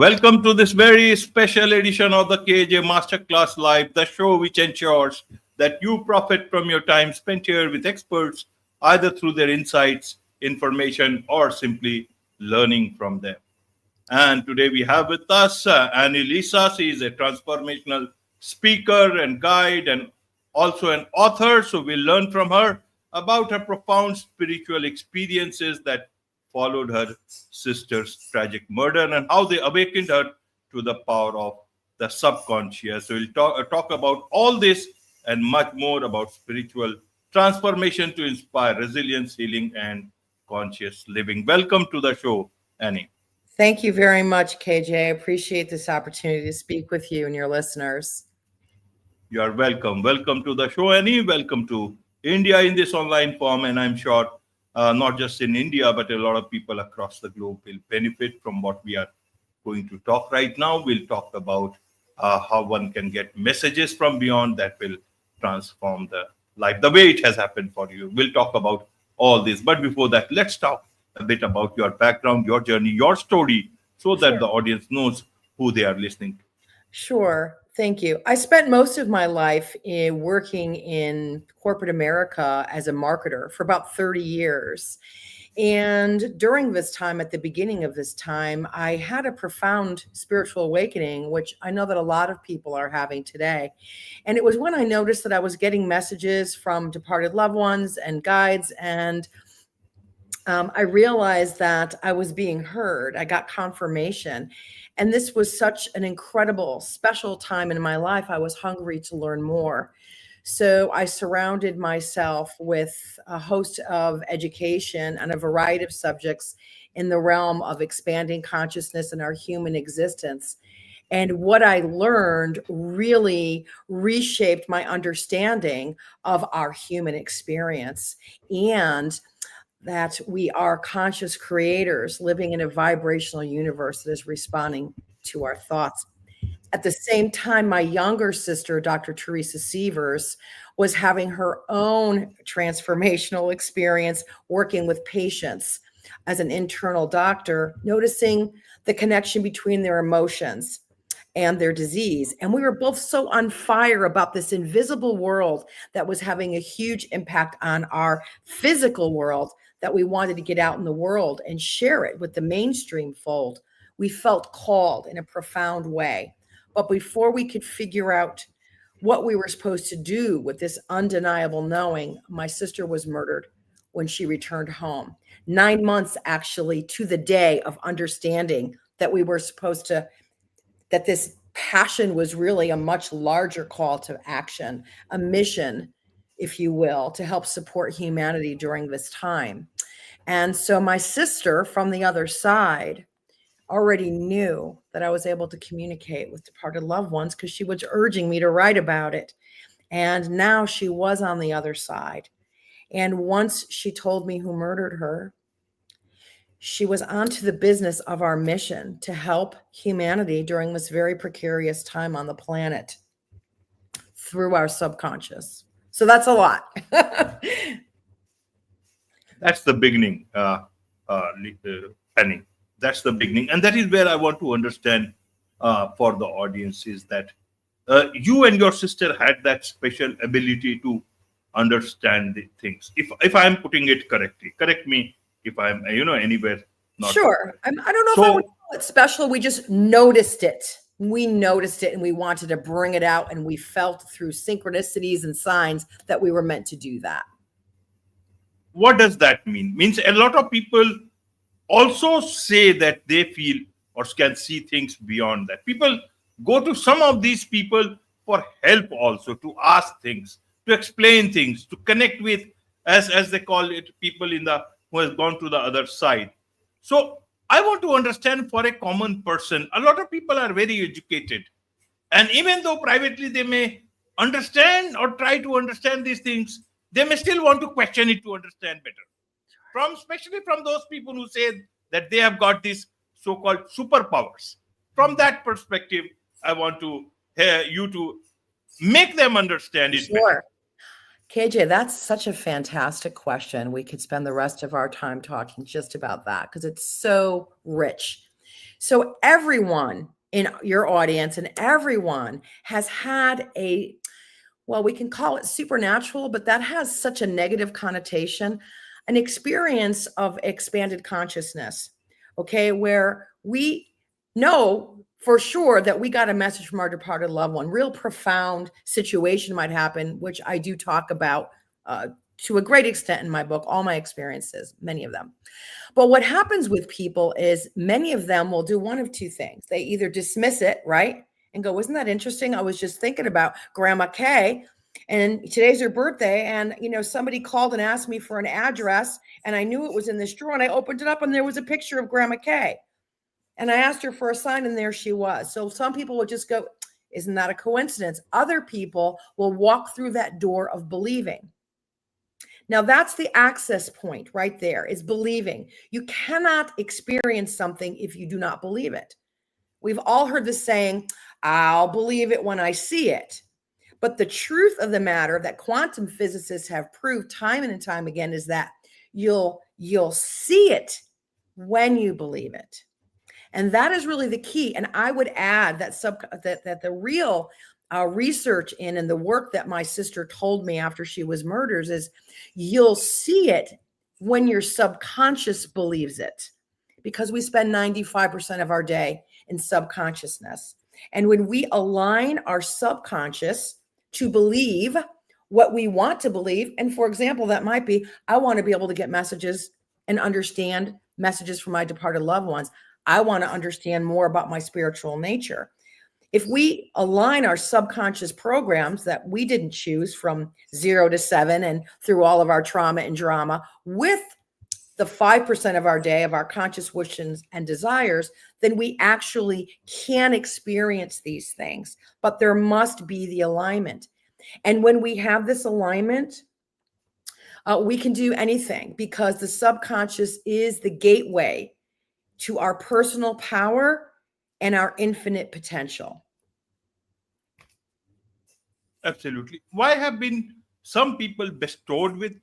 Welcome to this very special edition of the KJ Masterclass Live, the show which ensures that you profit from your time spent here with experts, either through their insights, information, or simply learning from them. And today we have with us Annie Lisa. She is a transformational speaker and guide and also an author. So we'll learn from her about her profound spiritual experiences that followed her sister's tragic murder and how they awakened her to the power of the subconscious. So we'll talk about all this and much more about spiritual transformation to inspire resilience, healing, and conscious living. Welcome to the show, Annie. Thank you very much, KJ. I appreciate this opportunity to speak with you and your listeners. You are welcome. Welcome to the show, Annie. Welcome to India in this online form. And I'm sure not just in India, but a lot of people across the globe will benefit from what we are going to talk right now. We'll talk about how one can get messages from beyond that will transform the life, the way it has happened for you. We'll talk about all this. But before that, let's talk a bit about your background, your journey, your story, so that the audience knows who they are listening to. Sure. Thank you. I spent most of my life working in corporate America as a marketer for about 30 years. And during this time, at the beginning of this time, I had a profound spiritual awakening, which I know that a lot of people are having today. And it was when I noticed that I was getting messages from departed loved ones and guides, and I realized that I was being heard. I got confirmation. And this was such an incredible, special time in my life. I was hungry to learn more. So I surrounded myself with a host of education and a variety of subjects in the realm of expanding consciousness and our human existence. And what I learned really reshaped my understanding of our human experience, and that we are conscious creators living in a vibrational universe that is responding to our thoughts. At the same time, my younger sister, Dr. Teresa Sievers, was having her own transformational experience working with patients as an internal doctor, noticing the connection between their emotions and their disease. And we were both so on fire about this invisible world that was having a huge impact on our physical world, that we wanted to get out in the world and share it with the mainstream fold. We felt called in a profound way. But before we could figure out what we were supposed to do with this undeniable knowing, my sister was murdered when she returned home. 9 months, actually, to the day of understanding that we were supposed to, that this passion was really a much larger call to action, a mission, if you will, to help support humanity during this time. And so my sister from the other side already knew that I was able to communicate with departed loved ones because she was urging me to write about it. And now she was on the other side. And once she told me who murdered her, she was onto the business of our mission to help humanity during this very precarious time on the planet through our subconscious. So that's a lot. That's the beginning, Penny. That's the beginning. And that is where I want to understand for the audience is that you and your sister had that special ability to understand the things. If I'm putting it correctly, correct me if I'm, anywhere. Not sure. I don't know if I would call it special. We just noticed it. We noticed it and we wanted to bring it out, and we felt through synchronicities and signs that we were meant to do that. What does that mean? Means a lot of people also say that they feel or can see things beyond that. People go to some of these people for help also, to ask things, to explain things, to connect with, as they call it, people who has gone to the other side. So I want to understand, for a common person, a lot of people are very educated. And even though privately they may understand or try to understand these things, they may still want to question it to understand better. Especially from those people who say that they have got these so-called superpowers. From that perspective, I want to hear you to make them understand it better. KJ, that's such a fantastic question. We could spend the rest of our time talking just about that because it's so rich. So everyone in your audience and everyone has had a, well, we can call it supernatural, but that has such a negative connotation, an experience of expanded consciousness, okay, where we know for sure that we got a message from our departed loved one. Real profound situation might happen, which I do talk about to a great extent in my book, all my experiences, many of them. But what happens with people is many of them will do one of two things. They either dismiss it, right? And go, isn't that interesting? I was just thinking about Grandma Kay, and today's her birthday. And, somebody called and asked me for an address, and I knew it was in this drawer. And I opened it up, and there was a picture of Grandma Kay. And I asked her for a sign, and there she was. So some people would just go, isn't that a coincidence? Other people will walk through that door of believing. Now, that's the access point right there, is believing. You cannot experience something if you do not believe it. We've all heard the saying, I'll believe it when I see it. But the truth of the matter that quantum physicists have proved time and time again is that you'll see it when you believe it. And that is really the key. And I would add that that the real research in and the work that my sister told me after she was murdered is you'll see it when your subconscious believes it, because we spend 95% of our day in subconsciousness. And when we align our subconscious to believe what we want to believe, and for example, that might be, I want to be able to get messages and understand messages from my departed loved ones. I want to understand more about my spiritual nature. If we align our subconscious programs that we didn't choose from 0 to 7 and through all of our trauma and drama with the 5% of our day of our conscious wishes and desires, then we actually can experience these things. But there must be the alignment. And when we have this alignment, we can do anything, because the subconscious is the gateway to our personal power and our infinite potential. Absolutely. Why have been some people bestowed with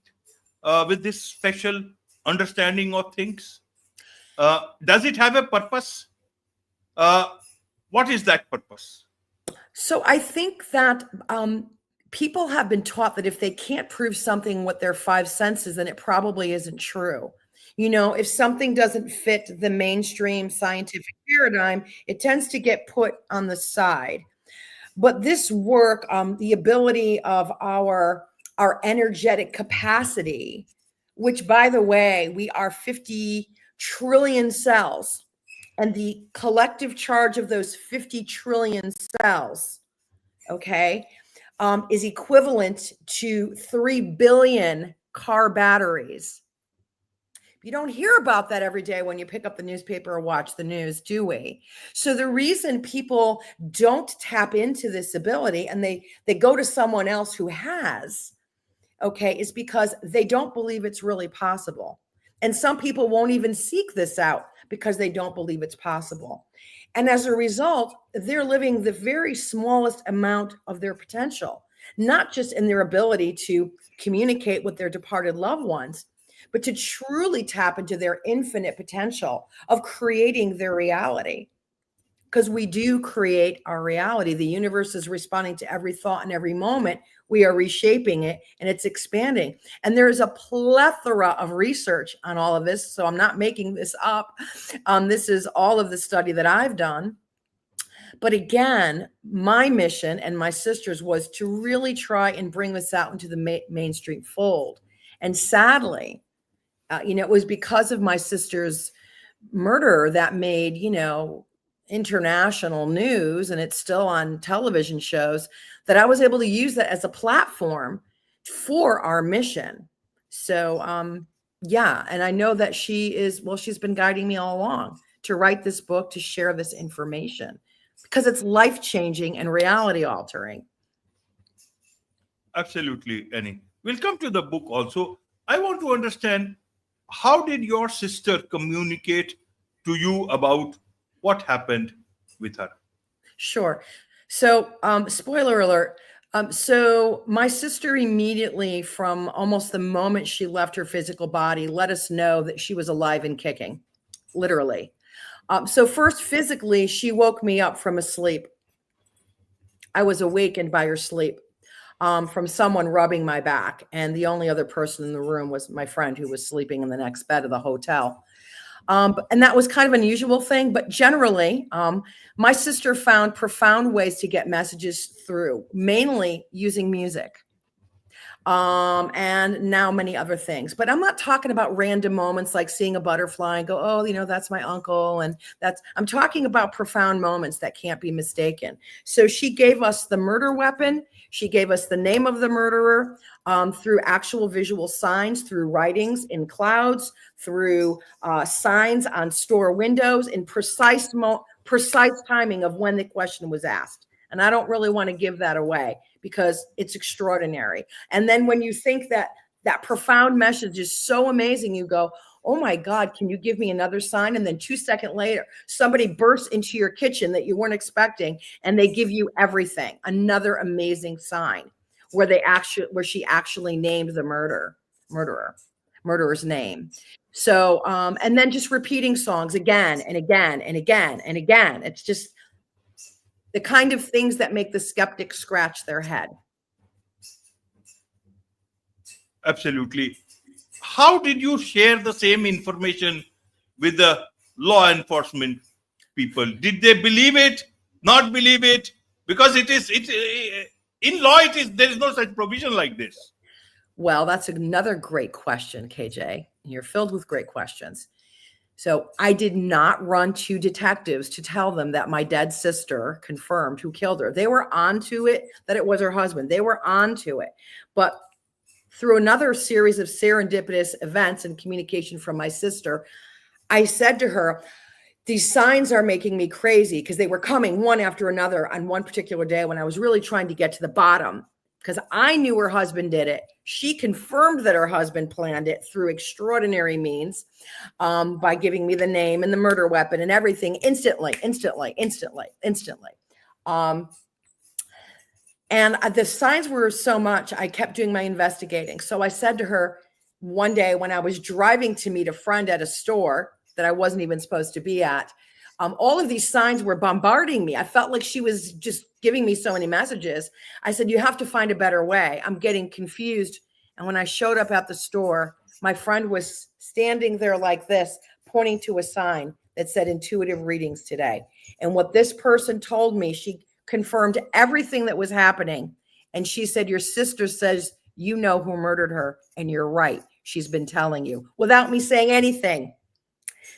this special understanding of things? Does it have a purpose? Uh, what is that purpose? So I think that people have been taught that if they can't prove something with their five senses, then it probably isn't true. If something doesn't fit the mainstream scientific paradigm, it tends to get put on the side. But this work, the ability of our energetic capacity, which, by the way, we are 50 trillion cells, and the collective charge of those 50 trillion cells, okay, is equivalent to 3 billion car batteries. You don't hear about that every day when you pick up the newspaper or watch the news, do we? So the reason people don't tap into this ability and they go to someone else who has, okay, is because they don't believe it's really possible. And some people won't even seek this out because they don't believe it's possible. And as a result, they're living the very smallest amount of their potential, not just in their ability to communicate with their departed loved ones, but to truly tap into their infinite potential of creating their reality. Because we do create our reality. The universe is responding to every thought and every moment. We are reshaping it, and it's expanding. And there is a plethora of research on all of this. So I'm not making this up. This is all of the study that I've done. But again, my mission and my sister's was to really try and bring this out into the mainstream fold. And sadly, it was because of my sister's murder that made, international news, and it's still on television shows, that I was able to use that as a platform for our mission. So, yeah. And I know that she's been guiding me all along to write this book, to share this information, because it's life-changing and reality altering. Absolutely, Annie. We'll come to the book also. I want to understand, how did your sister communicate to you about what happened with her? Sure. So, spoiler alert. So my sister immediately, from almost the moment she left her physical body, let us know that she was alive and kicking, literally. So first, physically, she woke me up from a sleep. I was awakened by her sleep, from someone rubbing my back. And the only other person in the room was my friend who was sleeping in the next bed of the hotel. And that was kind of an unusual thing. But generally, my sister found profound ways to get messages through, mainly using music. And now many other things. But I'm not talking about random moments like seeing a butterfly and go, oh, that's my uncle. And I'm talking about profound moments that can't be mistaken. So she gave us the murder weapon. She gave us the name of the murderer, through actual visual signs, through writings in clouds, through signs on store windows, in precise timing of when the question was asked. And I don't really want to give that away because it's extraordinary. And then when you think that that profound message is so amazing, you go, oh my God, can you give me another sign? And then 2 seconds later, somebody bursts into your kitchen that you weren't expecting, and they give you everything. Another amazing sign where she actually named the murderer's name. So, and then just repeating songs again and again and again and again. It's just the kind of things that make the skeptic scratch their head. Absolutely. How did you share the same information with the law enforcement people? Did they believe it, not believe it? Because in law, there is no such provision like this. Well, that's another great question, KJ. You're filled with great questions. So I did not run to detectives to tell them that my dead sister confirmed who killed her. They were onto it, that it was her husband. They were onto it. But through another series of serendipitous events and communication from my sister, I said to her, these signs are making me crazy, because they were coming one after another on one particular day when I was really trying to get to the bottom, because I knew her husband did it. She confirmed that her husband planned it through extraordinary means, by giving me the name and the murder weapon and everything instantly. And the signs were so much, I kept doing my investigating. So I said to her one day when I was driving to meet a friend at a store that I wasn't even supposed to be at, all of these signs were bombarding me. I felt like she was just giving me so many messages. I said, you have to find a better way. I'm getting confused. And when I showed up at the store, my friend was standing there like this, pointing to a sign that said intuitive readings today. And what this person told me, she confirmed everything that was happening. And she said, your sister says you know who murdered her, and you're right. She's been telling you without me saying anything.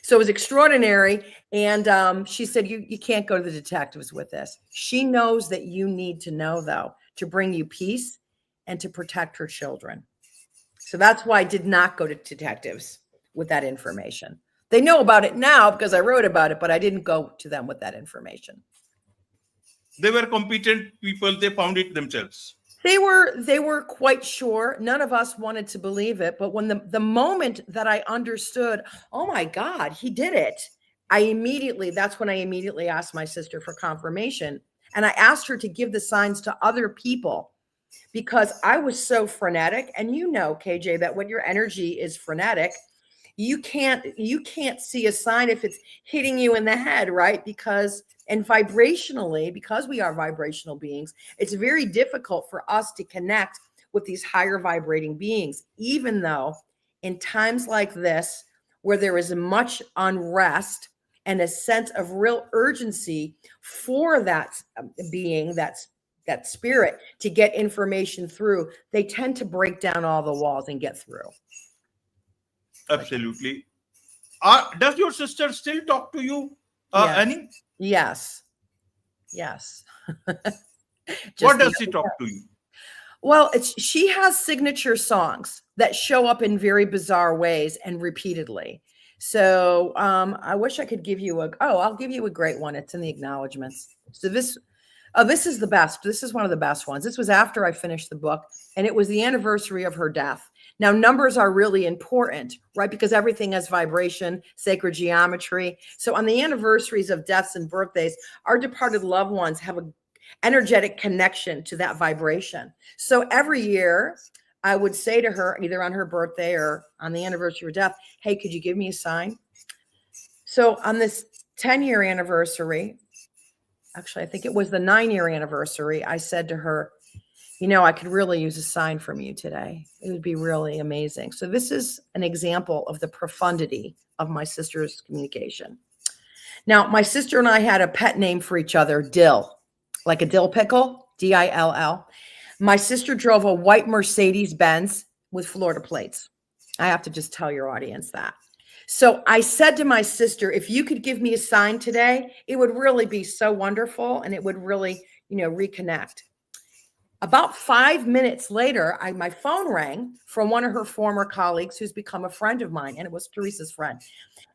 So it was extraordinary. And she said, you can't go to the detectives with this. She knows that you need to know, though, to bring you peace and to protect her children. So that's why I did not go to detectives with that information. They know about it now because I wrote about it, but I didn't go to them with that information. They were competent people. They found it themselves. They were quite sure. None of us wanted to believe it. But when the moment that I understood, oh my God, he did it, that's when I immediately asked my sister for confirmation. And I asked her to give the signs to other people, because I was so frenetic. And KJ, that when your energy is frenetic, you can't see a sign if it's hitting you in the head, right? Because vibrationally, because we are vibrational beings, it's very difficult for us to connect with these higher vibrating beings, even though in times like this, where there is much unrest and a sense of real urgency for that being, that spirit, to get information through, they tend to break down all the walls and get through. Absolutely. Does your sister still talk to you, Yes. Annie? Yes. What does she talk to you? Well, she has signature songs that show up in very bizarre ways and repeatedly. So I wish I could give you I'll give you a great one. It's in the acknowledgments. So this is the best. This is one of the best ones. This was after I finished the book, and it was the anniversary of her death. Now, numbers are really important, right? Because everything has vibration, sacred geometry. So on the anniversaries of deaths and birthdays, our departed loved ones have an energetic connection to that vibration. So every year I would say to her, either on her birthday or on the anniversary of death, hey, could you give me a sign? So on this 10-year anniversary, actually, I think it was the 9-year anniversary, I said to her, I could really use a sign from you today. It would be really amazing. So this is an example of the profundity of my sister's communication. Now, my sister and I had a pet name for each other, Dill, like a dill pickle, Dill. My sister drove a white Mercedes Benz with Florida plates. I have to just tell your audience that. So I said to my sister, if you could give me a sign today, it would really be so wonderful and it would really, reconnect. About 5 minutes later, my phone rang from one of her former colleagues who's become a friend of mine, and it was Teresa's friend.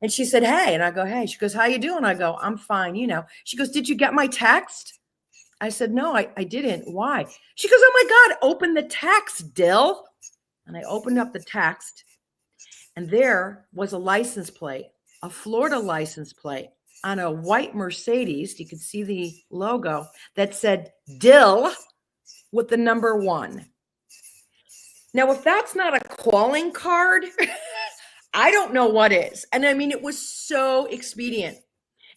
And she said, hey, and I go, hey, she goes, how you doing? I go, I'm fine. She goes, did you get my text? I said, no, I didn't. Why? She goes, oh my God, open the text, Dill. And I opened up the text and there was a license plate, a Florida license plate on a white Mercedes. You could see the logo that said Dill with the number 1. Now, if that's not a calling card, I don't know what is. And I mean, it was so expedient.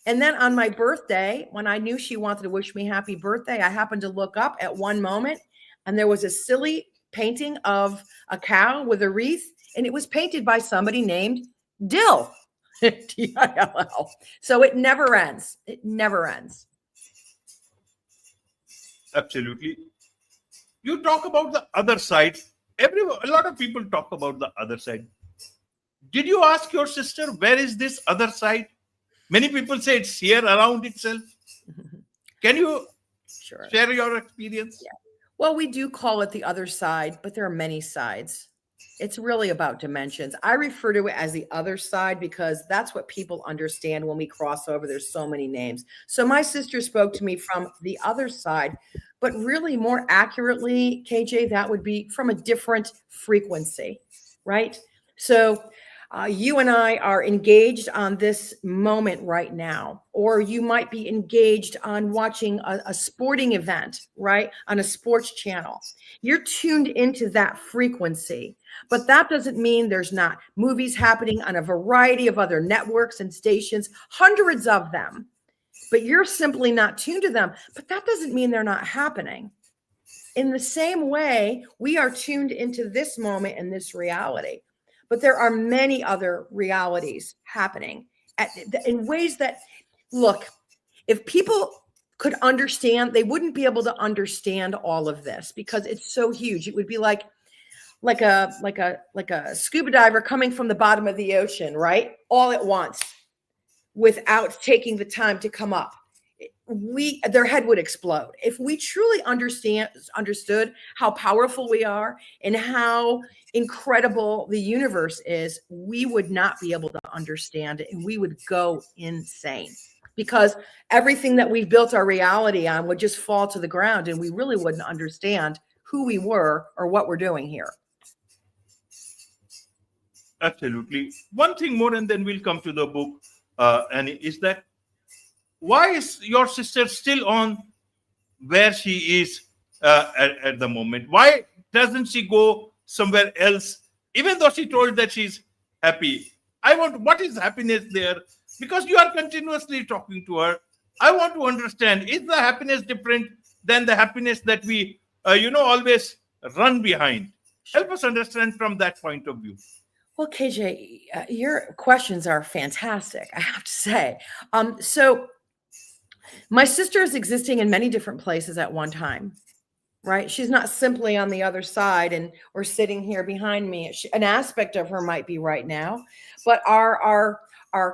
And then on my birthday, when I knew she wanted to wish me happy birthday, I happened to look up at one moment and there was a silly painting of a cow with a wreath, and it was painted by somebody named Dill. Dill. So it never ends. It never ends. Absolutely. You talk about the other side. A lot of people talk about the other side. Did you ask your sister, where is this other side? Many people say it's here around itself. Can you share your experience? Yeah. Well, we do call it the other side, but there are many sides. It's really about dimensions. I refer to it as the other side because that's what people understand when we cross over. There's so many names. So my sister spoke to me from the other side, but really more accurately, KJ, that would be from a different frequency, right? So you and I are engaged on this moment right now, or you might be engaged on watching a sporting event, right? On a sports channel. You're tuned into that frequency, but that doesn't mean there's not movies happening on a variety of other networks and stations, hundreds of them, but you're simply not tuned to them. But that doesn't mean they're not happening. In the same way, we are tuned into this moment and this reality. But there are many other realities happening in ways that, look, if people could understand, they wouldn't be able to understand all of this because it's so huge. It would be like a scuba diver coming from the bottom of the ocean, right? All at once without taking the time to come up. Their head would explode. If we truly understood how powerful we are and how incredible the universe is, we would not be able to understand it and we would go insane because everything that we've built our reality on would just fall to the ground and we really wouldn't understand who we were or what we're doing here. Absolutely. One thing more and then we'll come to the book, and is that why is your sister still on where she is at the moment? Why doesn't she go somewhere else? Even though she told that she's happy, what is happiness there? Because you are continuously talking to her. I want to understand, is the happiness different than the happiness that we, always run behind? Help us understand from that point of view. Well, KJ, your questions are fantastic, I have to say. So my sister is existing in many different places at one time, right? She's not simply on the other side or sitting here behind me. An aspect of her might be right now, but our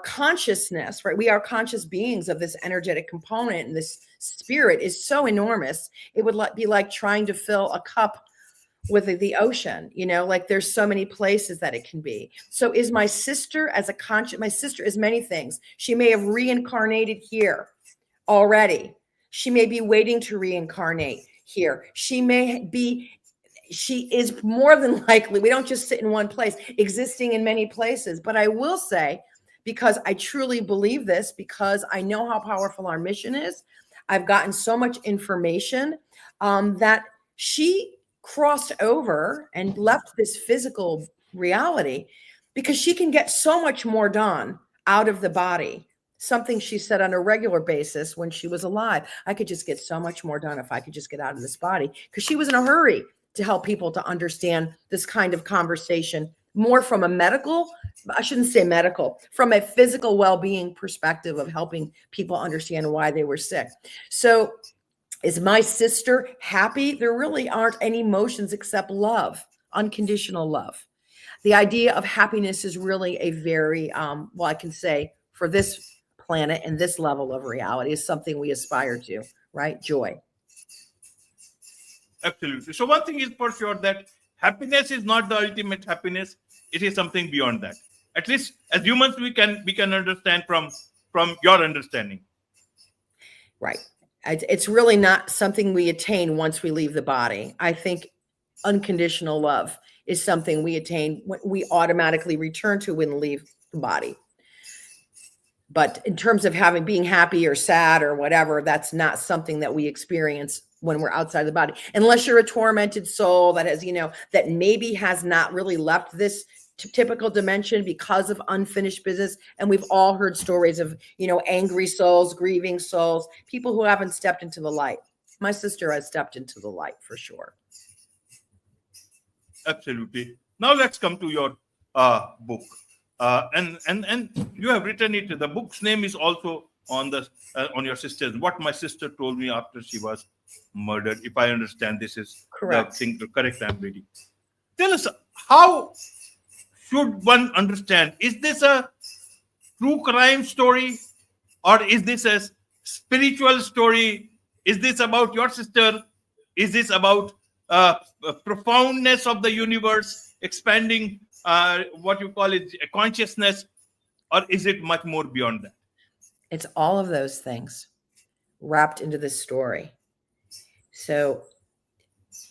consciousness, right? We are conscious beings of this energetic component, and this spirit is so enormous. It would be like trying to fill a cup with the ocean, like there's so many places that it can be. So is my sister my sister is many things. She may have reincarnated here already. She may be waiting to reincarnate here. She is more than likely, we don't just sit in one place, existing in many places. But I will say, because I truly believe this, because I know how powerful our mission is, I've gotten so much information that she crossed over and left this physical reality because she can get so much more done out of the body something she said on a regular basis when she was alive. I could just get so much more done if I could just get out of this body, because she was in a hurry to help people to understand this kind of conversation more from a medical, I shouldn't say medical, from a physical well-being perspective of helping people understand why they were sick. So is my sister happy? There really aren't any emotions except love, unconditional love. The idea of happiness is really a very, well, I can say for this planet and this level of reality is something we aspire to, right? Joy. Absolutely. So one thing is for sure that happiness is not the ultimate happiness. It is something beyond that. At least as humans, we can understand from your understanding. Right. It's really not something we attain once we leave the body. I think unconditional love is something we attain when we automatically return to when we leave the body. But in terms of being happy or sad or whatever, that's not something that we experience when we're outside the body, unless you're a tormented soul that has, that maybe has not really left this typical dimension because of unfinished business. And we've all heard stories of, angry souls, grieving souls, people who haven't stepped into the light. My sister has stepped into the light for sure. Absolutely. Now let's come to your book, and you have written it. The book's name is also on your sister's. What my sister told me after she was murdered. If I understand, this is Correct. the thing. Correct. I'm reading. Tell us, how should one understand? Is this a true crime story, or is this a spiritual story? Is this about your sister? Is this about profoundness of the universe, expanding what you call it, consciousness, or is it much more beyond that? It's all of those things wrapped into this story. So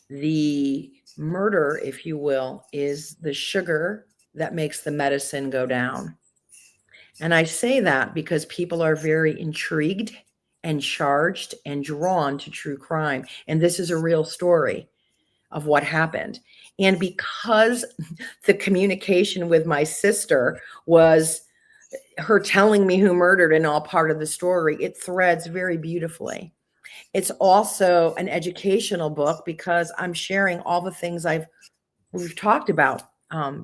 the murder, if you will, is the sugar that makes the medicine go down. And I say that because people are very intrigued and charged and drawn to true crime. And this is a real story of what happened. And because the communication with my sister was her telling me who murdered and all part of the story, it threads very beautifully. It's also an educational book because I'm sharing all the things we've talked about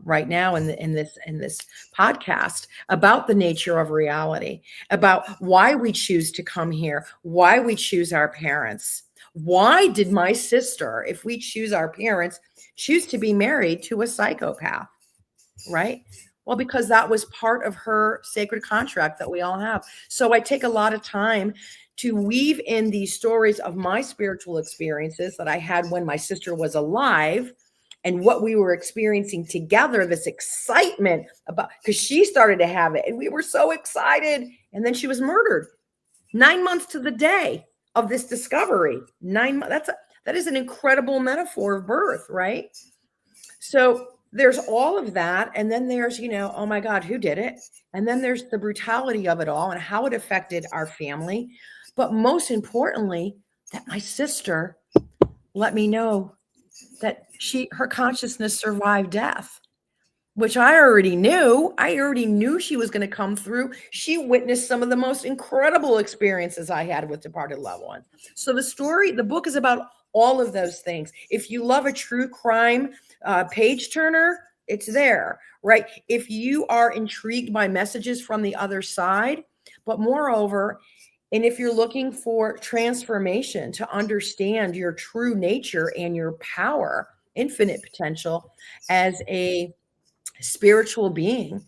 right now in this podcast about the nature of reality, about why we choose to come here, why we choose our parents. Why did my sister, if we choose our parents, choose to be married to a psychopath, right? Well, because that was part of her sacred contract that we all have. So I take a lot of time to weave in these stories of my spiritual experiences that I had when my sister was alive and what we were experiencing together, this excitement about, because she started to have it and we were so excited. And then she was murdered 9 months to the day of this discovery. 9 months. That is an incredible metaphor of birth, right? So there's all of that. And then there's, oh my God, who did it? And then there's the brutality of it all and how it affected our family. But most importantly, that my sister let me know that her consciousness survived death, which I already knew. I already knew she was going to come through. She witnessed some of the most incredible experiences I had with departed loved ones. So the book is about all of those things. If you love a true crime page turner, it's there, right? If you are intrigued by messages from the other side, but moreover, and if you're looking for transformation to understand your true nature and your power, infinite potential as a spiritual being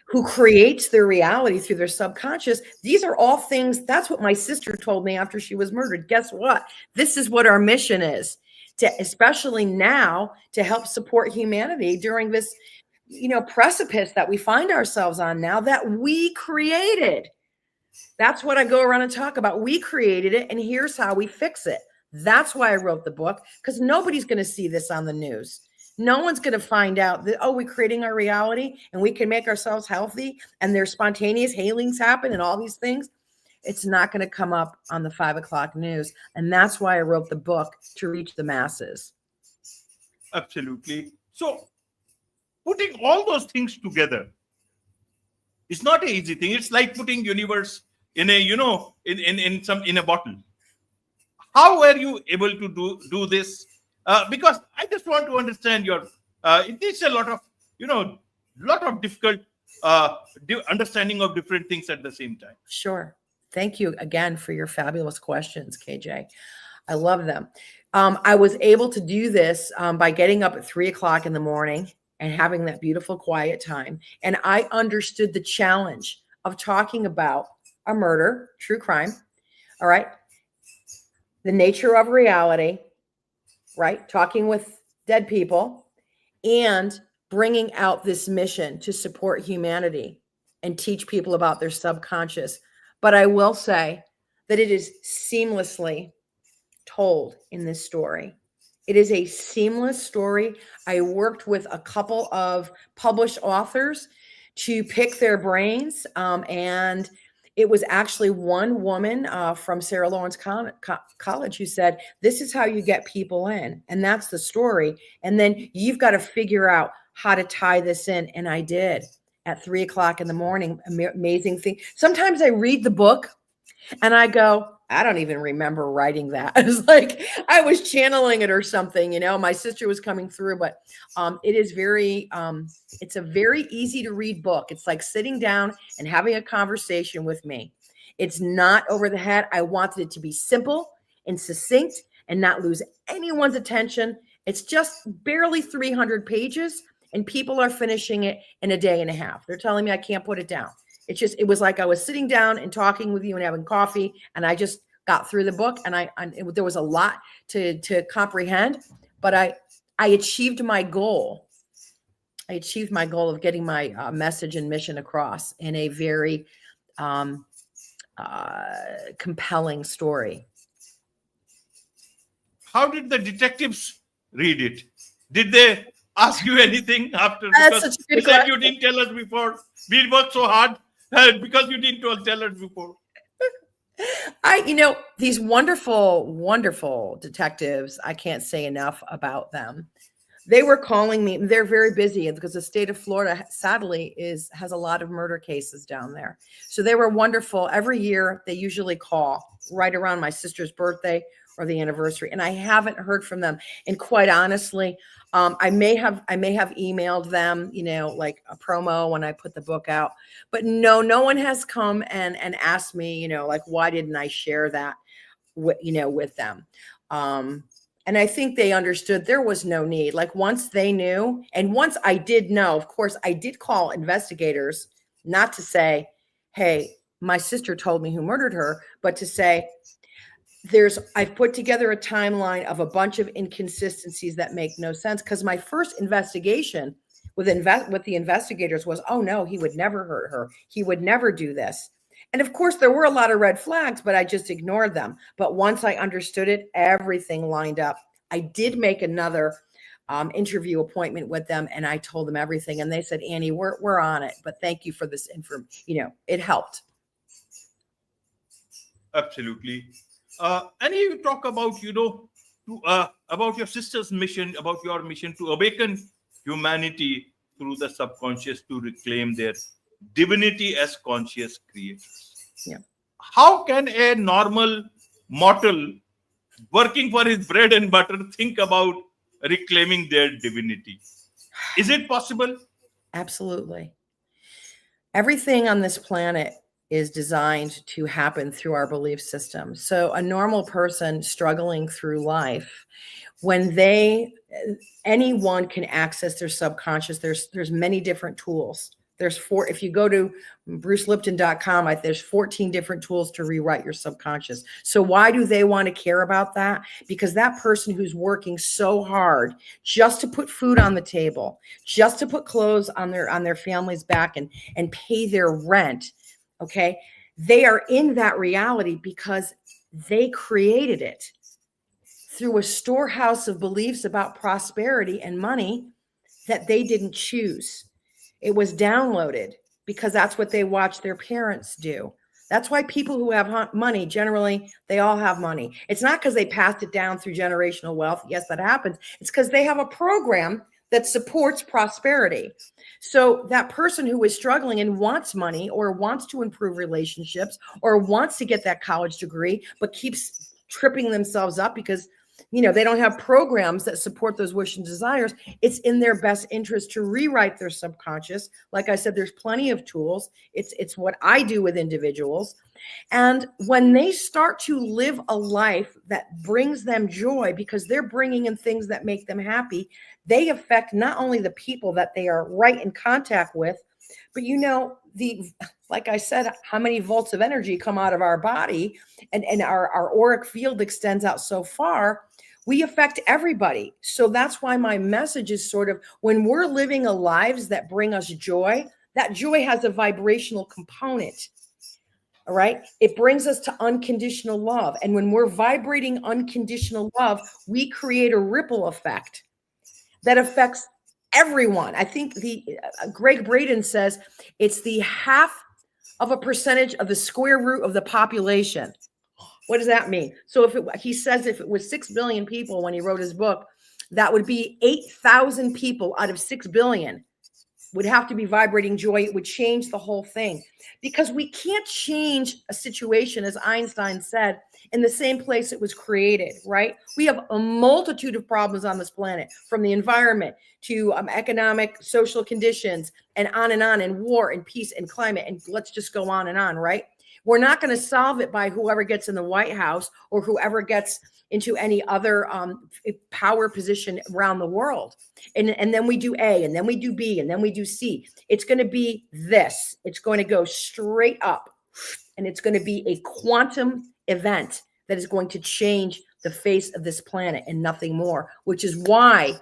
who creates their reality through their subconscious, these are all things. That's what my sister told me after she was murdered. Guess what? This is what our mission is, to especially now, to help support humanity during this, precipice that we find ourselves on now that we created. That's what I go around and talk about. We created it, and here's how we fix it. That's why I wrote the book, because nobody's going to see this on the news. No one's going to find out that, oh, we're creating our reality and we can make ourselves healthy and there's spontaneous healings happen and all these things. It's not going to come up on the 5 o'clock news. And that's why I wrote the book, to reach the masses. Absolutely. So putting all those things together, It's not an easy thing. It's like putting universe in a, in a bottle. How were you able to do this? Because I just want to understand your. It is a lot of, lot of difficult understanding of different things at the same time. Sure. Thank you again for your fabulous questions, KJ. I love them. I was able to do this by getting up at 3 o'clock in the morning and having that beautiful quiet time. And I understood the challenge of talking about a murder, true crime, all right, the nature of reality, right, talking with dead people, and bringing out this mission to support humanity and teach people about their subconscious. But I will say that it is seamlessly told in this story. It is a seamless story. I worked with a couple of published authors to pick their brains, and it was actually one woman from Sarah Lawrence College who said, "This is how you get people in, and that's the story. And then you've got to figure out how to tie this in." And I did at 3 o'clock in the morning. Amazing thing. Sometimes I read the book and I go, I don't even remember writing that. I was like, I was channeling it or something, my sister was coming through, but it is it's a very easy to read book. It's like sitting down and having a conversation with me. It's not over the head. I wanted it to be simple and succinct and not lose anyone's attention. It's just barely 300 pages and people are finishing it in a day and a half. They're telling me I can't put it down. It was like I was sitting down and talking with you and having coffee, and I just got through the book, and there was a lot to comprehend, but I achieved my goal. I achieved my goal of getting my message and mission across in a very compelling story. How did the detectives read it? Did they ask you anything after? That's Because such a you good said you question. didn't tell us before. We worked so hard because you didn't tell us before. These wonderful, wonderful detectives, I can't say enough about them. They were calling me. They're very busy because the state of Florida, sadly, has a lot of murder cases down there. So they were wonderful. Every year, they usually call right around my sister's birthday or the anniversary, and I haven't heard from them. And quite honestly, I may have emailed them, like a promo when I put the book out, but no one has come and asked me, like, why didn't I share that with them? And I think they understood there was no need. Like once they knew, and once I did know, of course, I did call investigators, not to say, hey, my sister told me who murdered her, but to say, I've put together a timeline of a bunch of inconsistencies that make no sense. Because my first investigation with the investigators was, oh no, he would never hurt her. He would never do this. And of course, there were a lot of red flags, but I just ignored them. But once I understood it, everything lined up. I did make another interview appointment with them, and I told them everything. And they said, Annie, we're on it. But thank you for this information. It helped. Absolutely. And you talk about, about your sister's mission, about your mission to awaken humanity through the subconscious to reclaim their divinity as conscious creators. Yeah. How can a normal mortal working for his bread and butter think about reclaiming their divinity? Is it possible? Absolutely. Everything on this planet is designed to happen through our belief system. So a normal person struggling through life, when anyone can access their subconscious, there's many different tools. If you go to brucelipton.com, there's 14 different tools to rewrite your subconscious. So why do they want to care about that? Because that person who's working so hard just to put food on the table, just to put clothes on their family's back and pay their rent, okay, they are in that reality because they created it through a storehouse of beliefs about prosperity and money that they didn't choose. It was downloaded because that's what they watch their parents do. That's why people who have money, generally, they all have money. It's not because they passed it down through generational wealth. Yes, that happens. It's because they have a program that supports prosperity. So that person who is struggling and wants money or wants to improve relationships or wants to get that college degree, but keeps tripping themselves up because they don't have programs that support those wishes and desires. It's in their best interest to rewrite their subconscious. Like I said, there's plenty of tools. It's what I do with individuals. And when they start to live a life that brings them joy because they're bringing in things that make them happy, they affect not only the people that they are right in contact with, but like I said, how many volts of energy come out of our body, and our auric field extends out so far, we affect everybody. So that's why my message is sort of, when we're living a lives that bring us joy, that joy has a vibrational component. All right. It brings us to unconditional love. And when we're vibrating unconditional love, we create a ripple effect that affects everyone. I think Greg Braden says it's the half of a percentage of the square root of the population. What does that mean? So he says if it was 6 billion people when he wrote his book, that would be 8,000 people out of 6 billion would have to be vibrating joy. It would change the whole thing, because we can't change a situation, as Einstein said, in the same place it was created, right? We have a multitude of problems on this planet, from the environment to economic, social conditions, and on, and war and peace and climate. And let's just go on, right? We're not going to solve it by whoever gets in the White House or whoever gets into any other power position around the world. And then we do A, and then we do B, and then we do C. It's going to be this. It's going to go straight up, and it's going to be a quantum event that is going to change the face of this planet and nothing more, which is why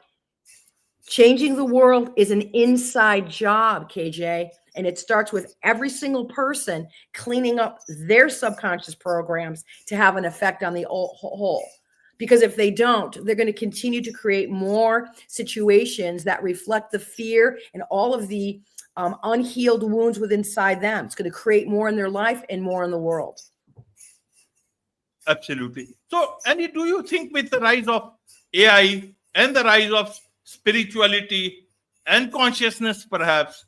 changing the world is an inside job, KJ. And it starts with every single person cleaning up their subconscious programs to have an effect on the whole. Because if they don't, they're going to continue to create more situations that reflect the fear and all of the unhealed wounds within inside them. It's going to create more in their life and more in the world. Absolutely. So, Annie, do you think with the rise of AI and the rise of spirituality and consciousness, perhaps,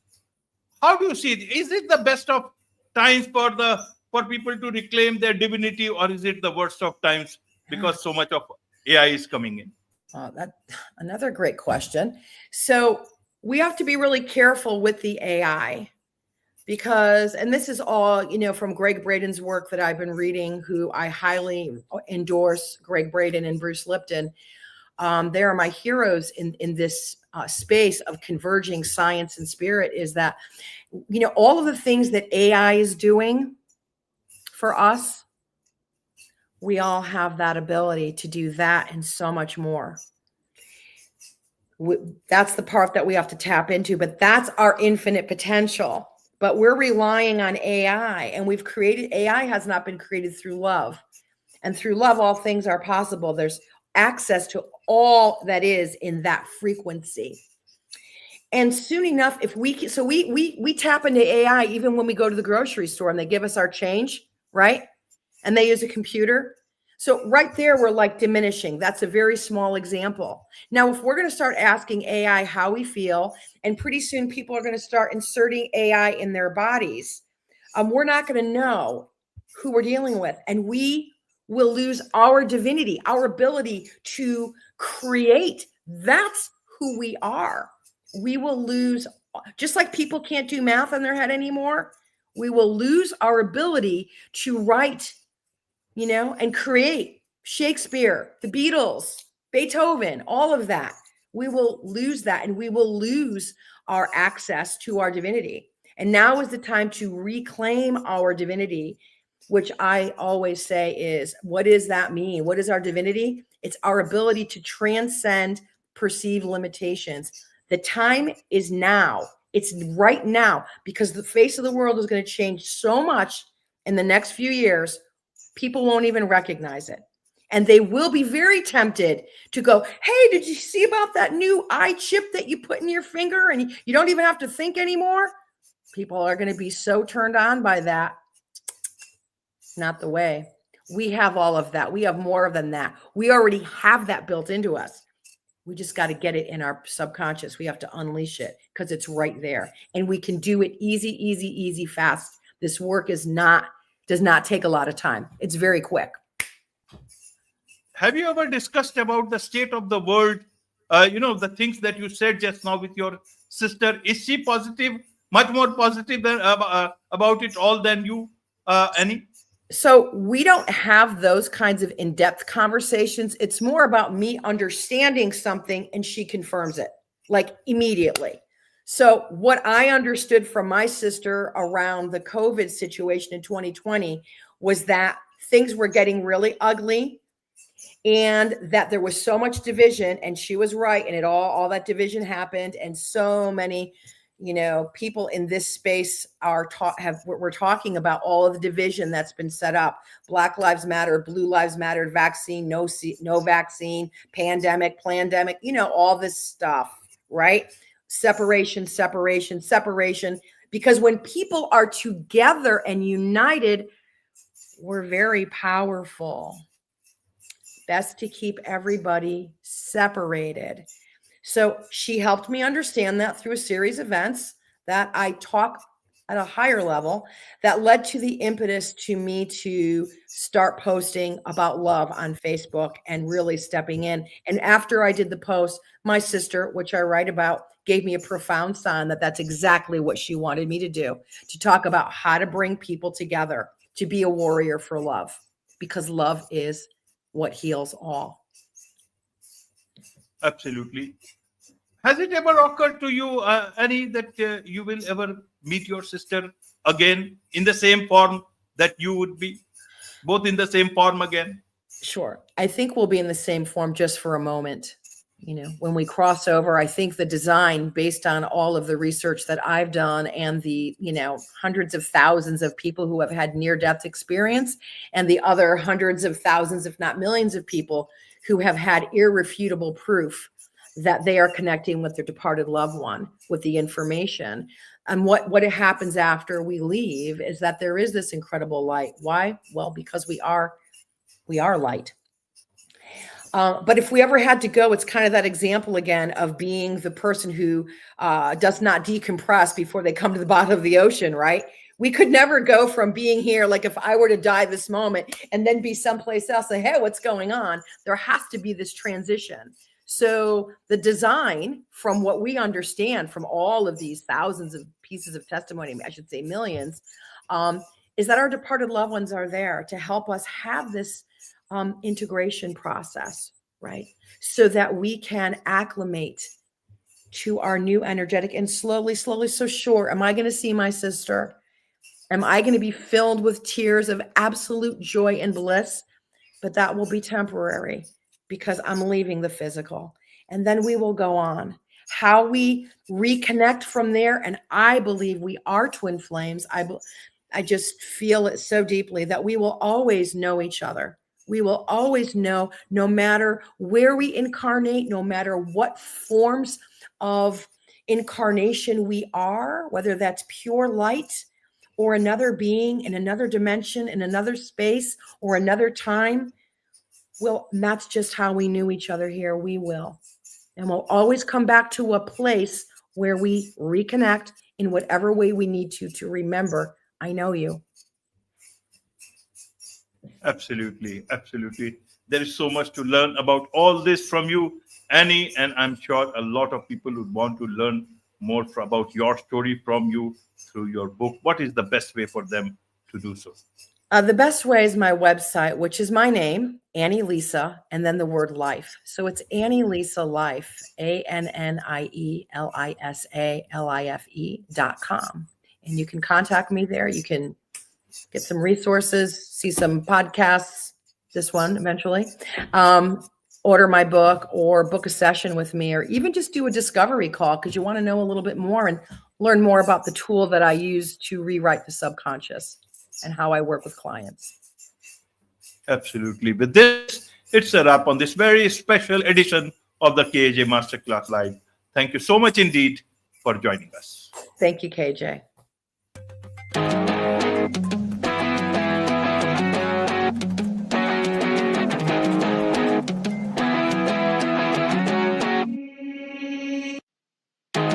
how do you see it? Is it the best of times for people to reclaim their divinity, or is it the worst of times because so much of AI is coming in? That's another great question. So we have to be really careful with the AI, because, and this is all, from Greg Braden's work that I've been reading, who I highly endorse, Greg Braden and Bruce Lipton. They are my heroes in this space of converging science and spirit, is that, all of the things that AI is doing for us, we all have that ability to do that and so much more. That's the part that we have to tap into, but that's our infinite potential. But we're relying on AI, and AI has not been created through love. And through love, all things are possible. There's access to all that is in that frequency. And soon enough, if we tap into AI even when we go to the grocery store and they give us our change, right? And they use a computer. So right there, we're like diminishing. That's a very small example. Now, if we're going to start asking AI how we feel, and pretty soon people are going to start inserting AI in their bodies, we're not going to know who we're dealing with. And we will lose our divinity, our ability to create. That's who we are. We will lose, just like people can't do math in their head anymore, we will lose our ability to write, and create. Shakespeare, the Beatles, Beethoven, all of that. We will lose that, and we will lose our access to our divinity. And now is the time to reclaim our divinity, which I always say is, what does that mean? What is our divinity? It's our ability to transcend perceived limitations. The time is now. It's right now, because the face of the world is going to change so much in the next few years. People won't even recognize it. And they will be very tempted to go, hey, did you see about that new eye chip that you put in your finger and you don't even have to think anymore? People are going to be so turned on by that. Not the way. We have all of that. We have more than that. We already have that built into us. We just got to get it in our subconscious. We have to unleash it because it's right there. And we can do it easy, easy, easy, fast. This work does not take a lot of time. It's very quick. Have you ever discussed about the state of the world? The things that you said just now with your sister. Is she positive, much more positive about it all than you, Annie? So we don't have those kinds of in-depth conversations. It's more about me understanding something and she confirms it like immediately. So what I understood from my sister around the COVID situation in 2020 was that things were getting really ugly and that there was so much division, and she was right. And all that division happened. And so many, people in this space we're talking about all of the division that's been set up. Black Lives Matter, Blue Lives Matter, vaccine, no vaccine, pandemic, plandemic, all this stuff, right? Separation, separation, separation. Because when people are together and united, we're very powerful. Best to keep everybody separated. So she helped me understand that through a series of events that I talk at a higher level that led to the impetus to me to start posting about love on Facebook and really stepping in. And after I did the post, my sister, which I write about, gave me a profound sign that that's exactly what she wanted me to do, to talk about how to bring people together, to be a warrior for love, because love is what heals all. Absolutely. Has it ever occurred to you, Annie, that you will ever meet your sister again in the same form that you would be, both in the same form again? Sure. I think we'll be in the same form just for a moment. When we cross over, I think the design, based on all of the research that I've done and the, hundreds of thousands of people who have had near-death experience, and the other hundreds of thousands, if not millions of people who have had irrefutable proof that they are connecting with their departed loved one with the information. And what happens after we leave is that there is this incredible light. Why? Well, because we are light. But if we ever had to go, it's kind of that example again of being the person who does not decompress before they come to the bottom of the ocean, right? We could never go from being here, like if I were to die this moment and then be someplace else, say, hey, what's going on? There has to be this transition. So the design, from what we understand from all of these thousands of pieces of testimony, I should say millions, is that our departed loved ones are there to help us have this integration process, right? So that we can acclimate to our new energetic, and slowly, slowly. So sure, am I going to see my sister? Am I going to be filled with tears of absolute joy and bliss? But that will be temporary because I'm leaving the physical. And then we will go on. How we reconnect from there, and I believe we are twin flames. I just feel it so deeply that we will always know each other. We will always know, no matter where we incarnate, no matter what forms of incarnation we are, whether that's pure light or another being in another dimension, in another space or another time. Well, that's just how we knew each other here. We will. And we'll always come back to a place where we reconnect in whatever way we need to remember, I know you. Absolutely. Absolutely. There is so much to learn about all this from you, Annie, and I'm sure a lot of people would want to learn more about your story from you through your book. What is the best way for them to do so? The best way is my website, which is my name, Annie Lisa, and then the word life. So it's Annie Lisa Life, ANNIELISALIFE.com. And you can contact me there. You can get some resources, see some podcasts, this one eventually, order my book or book a session with me, or even just do a discovery call because you want to know a little bit more and learn more about the tool that I use to rewrite the subconscious and how I work with clients. Absolutely. With this, it's a wrap on this very special edition of the KJ Masterclass Live. Thank you so much indeed for joining us. Thank you, KJ.